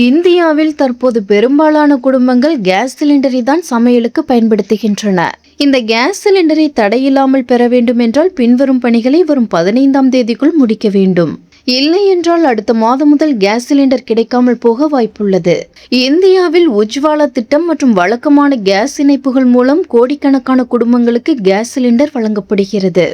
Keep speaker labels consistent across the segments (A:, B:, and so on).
A: இந்தியாவில் தற்போது பெரும்பாலான குடும்பங்கள் கேஸ் சிலிண்டரை தான் சமையலுக்கு பயன்படுத்துகின்றன. இந்த கேஸ் சிலிண்டரை தடையில்லாமல் பெற வேண்டும் என்றால் பின்வரும் பணிகளை வரும் 15ஆம் தேதிக்குள் முடிக்க வேண்டும். இல்லை என்றால் அடுத்த மாதம் முதல் கேஸ் சிலிண்டர் கிடைக்காமல் போக வாய்ப்புள்ளது. இந்தியாவில் உஜ்வாலா திட்டம் மற்றும் வழக்கமான கேஸ் இணைப்புகள் மூலம் கோடிக்கணக்கான குடும்பங்களுக்கு கேஸ் சிலிண்டர் வழங்கப்படுகிறது.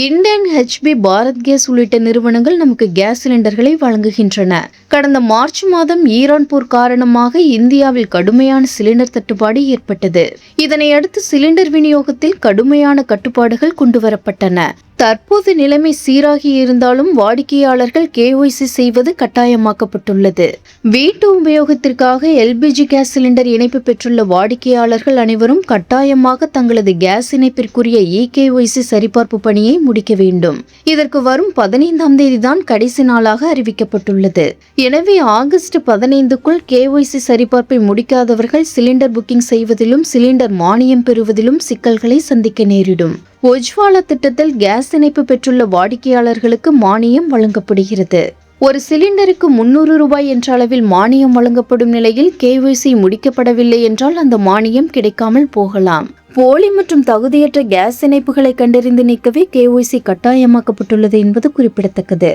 A: இண்டேன், HP, பாரத் கேஸ் உள்ளிட்ட நிறுவனங்கள் நமக்கு கேஸ் சிலிண்டர்களை வழங்குகின்றன. கடந்த மார்ச் மாதம் ஈரான் போர் காரணமாக இந்தியாவில் கடுமையான சிலிண்டர் தட்டுப்பாடு ஏற்பட்டது. இதனையடுத்து சிலிண்டர் விநியோகத்தில் கடுமையான கட்டுப்பாடுகள் கொண்டுவரப்பட்டன. தற்போது நிலைமை சீராகி இருந்தாலும் வாடிக்கையாளர்கள் KYC செய்வது கட்டாயமாக்கப்பட்டுள்ளது. வீட்டு உபயோகத்திற்காக LPG கேஸ் சிலிண்டர் இணைப்பு பெற்றுள்ள வாடிக்கையாளர்கள் அனைவரும் கட்டாயமாக தங்களது கேஸ் இணைப்பிற்குரிய EKYC சரிபார்ப்பு பணியை முடிக்க வேண்டும். இதற்கு வரும் 15ஆம் தேதி தான் கடைசி நாளாக அறிவிக்கப்பட்டுள்ளது. எனவே ஆகஸ்ட் 15க்குள் KYC சரிபார்ப்பை முடிக்காதவர்கள் சிலிண்டர் புக்கிங் செய்வதிலும் சிலிண்டர் மானியம் பெறுவதிலும் சிக்கல்களை சந்திக்க நேரிடும். உஜ்வாலா திட்டத்தில் கேஸ் இணைப்பு பெற்றுள்ள வாடிக்கையாளர்களுக்கு மானியம் வழங்கப்படுகிறது. ஒரு சிலிண்டருக்கு 300 ரூபாய் என்ற அளவில் மானியம் வழங்கப்படும் நிலையில் KYC முடிக்கப்படவில்லை என்றால் அந்த மானியம் கிடைக்காமல் போகலாம். போலி மற்றும் தகுதியற்ற கேஸ் இணைப்புகளை கண்டறிந்து நீக்கவே KYC கட்டாயமாக்கப்பட்டுள்ளது என்பது குறிப்பிடத்தக்கது.